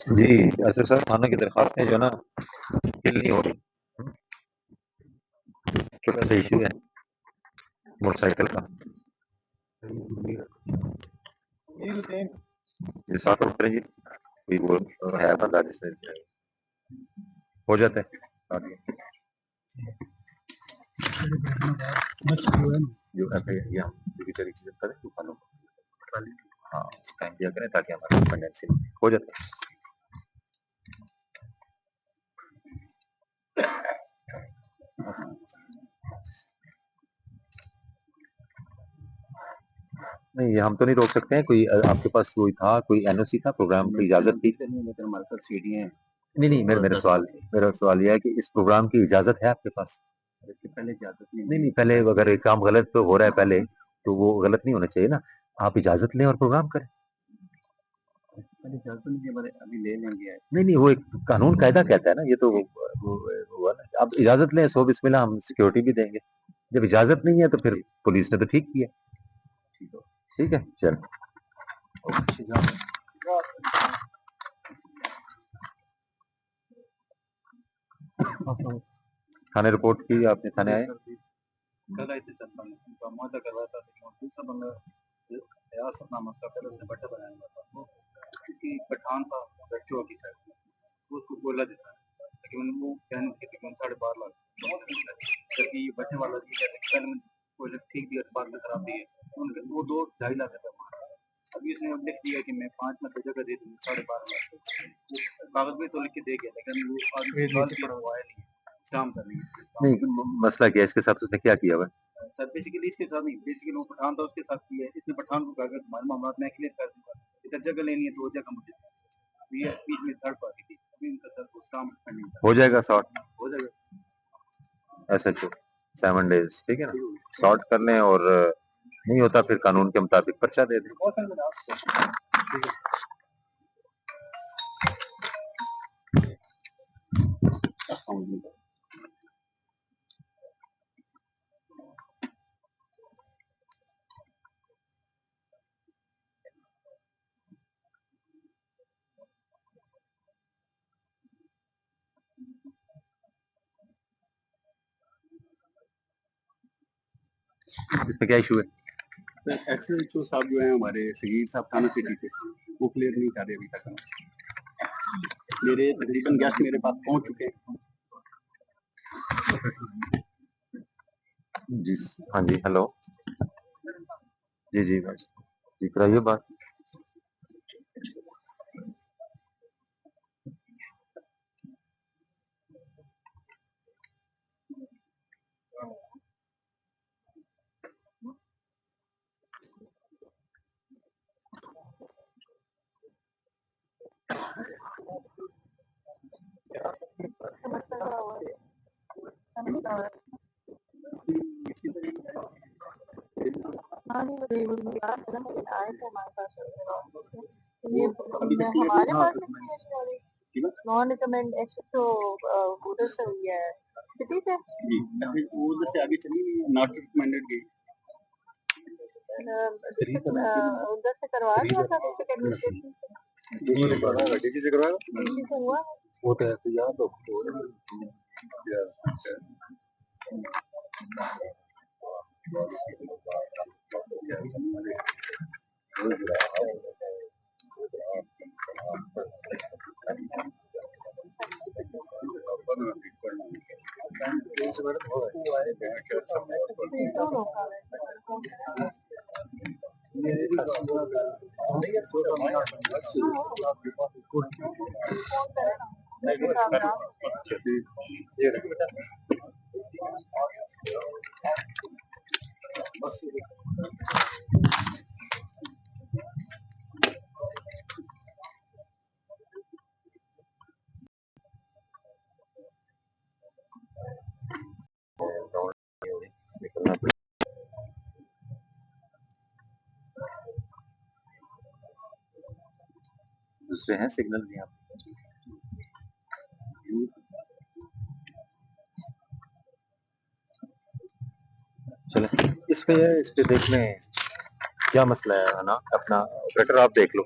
जी, SSR थाना की दरखास्तें जो है ना फिल नहीं हो रही। छोटा सा इशू है मोटरसाइकिल का। ये 7 रुपये जी, कोई वो है बंदा जिसने हो जाता है जो ऐसे ये हम किसी तरीके से करें तूफानों को। हाँ, टाइम दिया करें ताकि हमारी डिपेंडेंसी हो जाता है। नहीं, ये हम तो नहीं रोक सकते हैं। कोई आपके पास कोई था, कोई एनओसी था, प्रोग्राम की इजाजत थी? लेकिन हमारे पास सीढ़ियाँ हैं। नहीं, मेरा सवाल ये है कि इस प्रोग्राम की इजाजत है आपके पास? इससे पहले इजाजत नहीं, पहले अगर एक काम गलत तो हो रहा है पहले, तो वो गलत नहीं होना चाहिए ना। आप इजाजत लें और प्रोग्राम करें। पहले इजाजत नहीं, हमारे अभी ले लेंगे। नहीं, वो एक कानून कायदा कहता है ना, ये तो हुआ ना। आप इजाजत लें, सो बिस्मिल्लाह, हम सिक्योरिटी भी देंगे। जब इजाजत नहीं है तो फिर पुलिस ने तो ठीक किया। ठीक है, चल। थाने रिपोर्ट की आपने? थाने आए? कल आए थे सर, उनका मुआवजा करवाया था, लेकिन दूसरा बंदा प्रयास अपना मसला पहले उसने बट्टा बनाया हुआ था, क्योंकि पठान था बच्चों की साइड में, तो उसको बोला देता है, लेकिन वो कहने के तकरीबन 12.5 लाख, जबकि ये बच्चे वाला ये कहते हैं पहले प्रोजेक्ट ठीक दिया, बाद में खराब दिए, वो 2-2.5 लाख रुपये मांगा। अभी उसने अब लिख दिया कि मैं 5 लाख जगह दे दूंगा 12.5 लाख, कागज में तो लिख के दे गया, लेकिन वो आगे वो आया नहीं स्टाम्प करने नहीं। मसला क्या है इसके साथ? उसने क्या किया हुआ? सर बेसिकली इसके साथ नहीं, बेसिकली वो पठान था उसके साथ किया है, इसने पठान को कहा हमारे मामला मैं क्लियर कर दूंगा, इधर जगह लेनी है तो वो जगह मुझे ये बीच में थर्ड पार्टी थी, अभी उनका सर को स्टाम्प करने हो जाएगा, सॉर्ट हो जाएगा। एसएचओ 7 डेज, ठीक है ना, सॉर्ट कर लें, और नहीं होता फिर कानून के मुताबिक पर्चा दे दें। इसमें क्या इशू है? एसएचओ साहब जो है हमारे सगीर साहब थाना सिटी से, वो क्लियर नहीं कर रहे अभी तक। मेरे तकरीबन गेस्ट मेरे पास पहुंच चुके हैं। जी, हाँ जी, हेलो। जी जी बस, जी कराइए बात। हाँ नहीं मुझे याद है ना, मुझे आए थे हमारे पास ये हमारे पास नॉन रिकमेंड एसएचओ उधर से हुई है, सिटी से जी, ऐसे वो उधर से आगे चली नॉट रिकमेंडेड गई। उधर से करवा दिया था डिस्ट्रिक्ट एडमिनिस्ट्रेशन से, डीसी से करवाया, डीसी से हुआ वो तो ऐसे याद हो दोनों का है। फोन करें ना ये रख बेटा। दूसरे हैं सिग्नल यहाँ पे। चले इस पे देख लें क्या मसला है ना, अपना ऑपरेटर आप देख लो।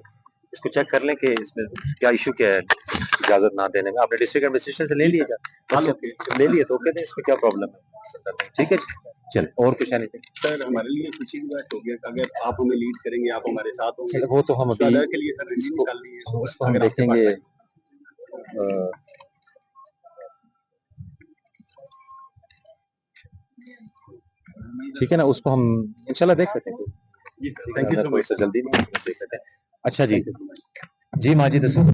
इसको चेक कर लें कि इसमें क्या इशू क्या है इजाजत ना देने में। आपने डिस्ट्रिक्ट एडमिनिस्ट्रेशन से ले लिया ले लिए तो कहते हैं इसमें क्या प्रॉब्लम है। ठीक है चल, और कुछ नहीं सर हमारे लिए खुशी की बात होगी अगर आप हमें लीड करेंगे, आप हमारे साथ होंगे। चलो वो तो हम अभी के लिए सर रैली निकालनी है, उसको हम देखेंगे। ठीक है ना, उसको हम इंशाल्लाह देख लेते हैं। Thank you so much. जल्दी देख लेते हैं। अच्छा जी, जी माजिद